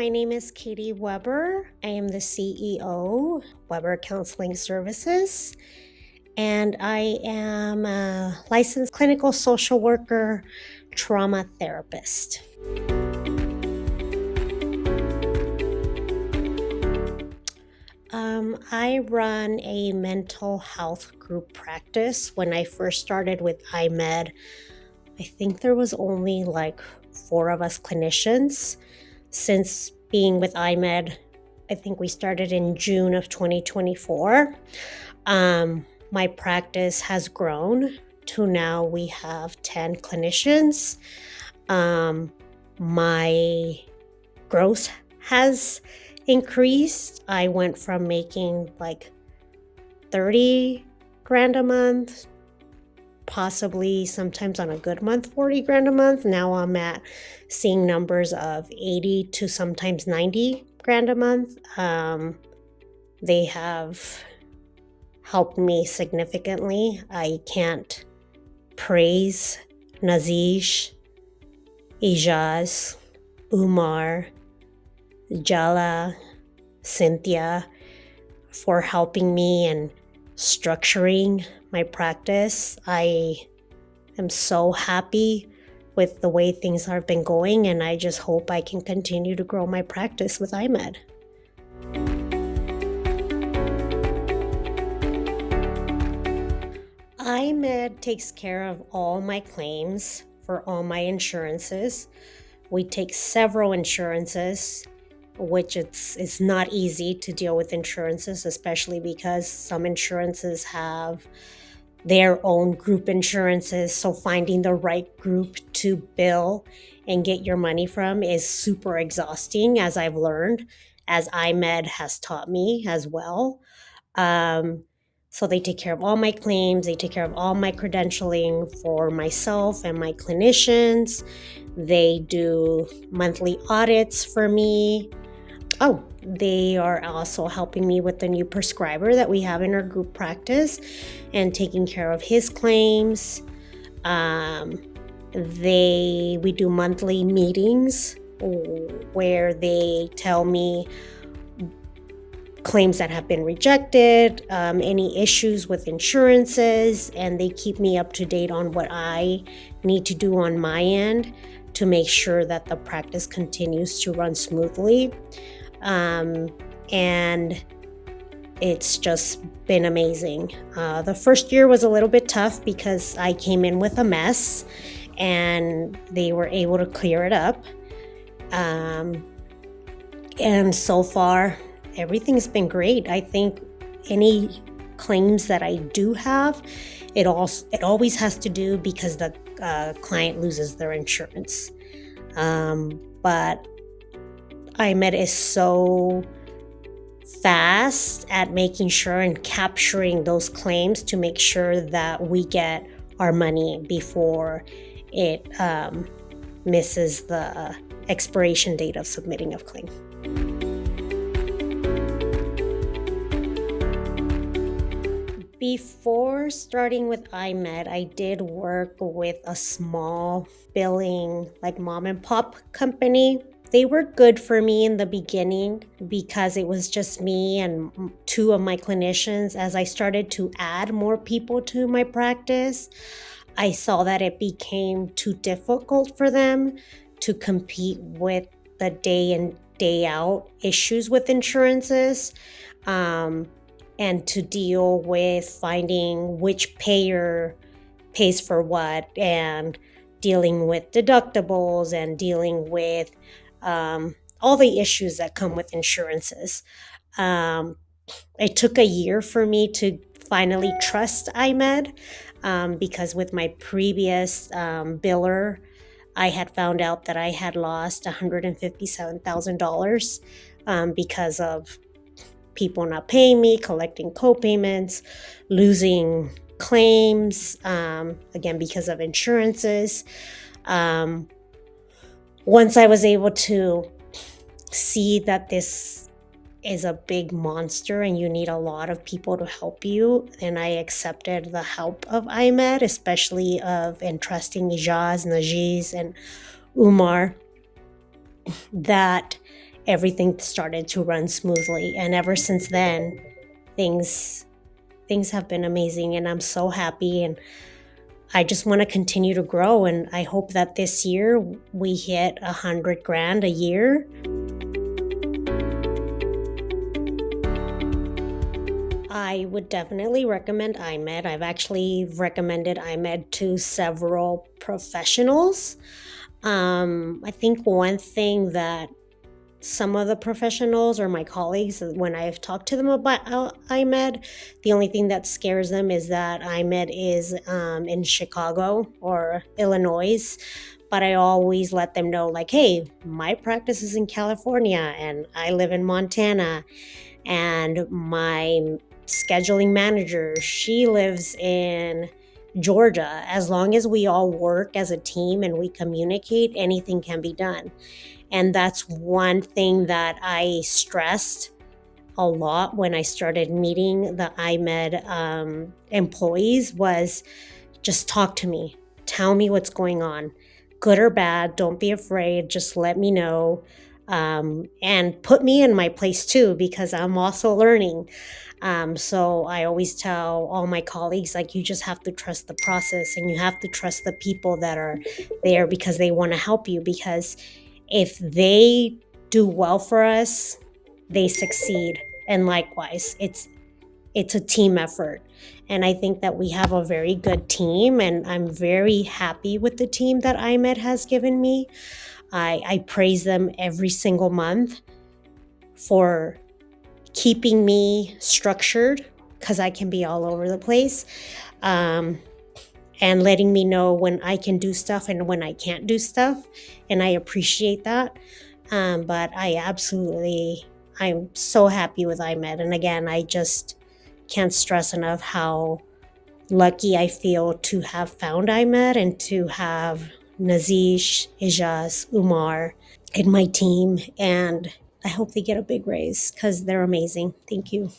my name is Katie Weber. I am the CEO, Weber Counseling Services, and I am a licensed clinical social worker, trauma therapist. I run a mental health group practice. When I first started with IMed, I think there was only like 4 of us clinicians. Since being with IMed, I think we started in June of 2024. My practice has grown to now we have 10 clinicians. My gross has increased. I went from making like 30 grand a month, possibly sometimes on a good month, 40 grand a month. Now I'm at seeing numbers of 80 to sometimes 90 grand a month. They have helped me significantly. I can't praise Nazish, Ijaz, Umar, Jala, Cynthia for helping me and structuring my practice. I am so happy with the way things have been going, and I just hope I can continue to grow my practice with IMed. IMed takes care of all my claims for all my insurances. We take several insurances, which it's not easy to deal with insurances, especially because some insurances have their own group insurances. So finding the right group to bill and get your money from is super exhausting, as I've learned, as IMed has taught me as well. So they take care of all my claims. They take care of all my credentialing for myself and my clinicians. They do monthly audits for me. Oh, they are also helping me with the new prescriber that we have in our group practice and taking care of his claims. We do monthly meetings where they tell me claims that have been rejected, any issues with insurances, and they keep me up to date on what I need to do on my end to make sure that the practice continues to run smoothly. And it's just been amazing. The first year was a little bit tough because I came in with a mess and they were able to clear it up. And so far, everything's been great. I think any claims that I do have, it always has to do because the client loses their insurance. But IMed is so fast at making sure and capturing those claims to make sure that we get our money before it misses the expiration date of submitting a claim. Before starting with IMed, I did work with a small billing, like mom and pop company. They were good for me in the beginning because it was just me and 2 of my clinicians. As I started to add more people to my practice, I saw that it became too difficult for them to compete with the day in, day out issues with insurances. And to deal with finding which payer pays for what, and dealing with deductibles and dealing with all the issues that come with insurances. It took a year for me to finally trust IMed because with my previous biller, I had found out that I had lost $157,000 because of people not paying me, collecting co-payments, losing claims, again, because of insurances. Once I was able to see that this is a big monster and you need a lot of people to help you, then I accepted the help of IMed, especially of entrusting Ijaz, Najiz, and Umar, that everything started to run smoothly. And ever since then, things have been amazing, and I'm so happy, and I just want to continue to grow. And I hope that this year we hit 100 grand a year. I would definitely recommend IMED. I've actually recommended IMED to several professionals. I think one thing that some of the professionals or my colleagues, when I've talked to them about IMED, the only thing that scares them is that IMED is in Chicago or Illinois. But I always let them know, like, hey, my practice is in California and I live in Montana, and my scheduling manager, she lives in Georgia. As long as we all work as a team and we communicate, anything can be done. And that's one thing that I stressed a lot when I started meeting the IMED employees was just talk to me. Tell me what's going on. Good or bad, don't be afraid. Just let me know. And put me in my place too, because I'm also learning. So I always tell all my colleagues, like, you just have to trust the process, and you have to trust the people that are there because they want to help you. Because if they do well for us, they succeed. And likewise, it's a team effort. And I think that we have a very good team, and I'm very happy with the team that IMED has given me. I praise them every single month for keeping me structured, because I can be all over the place, and letting me know when I can do stuff and when I can't do stuff. And I appreciate that. But I'm so happy with IMED. And again, I just can't stress enough how lucky I feel to have found IMED and to have Nazish, Ijaz, Umar in my team. And I hope they get a big raise because they're amazing. Thank you.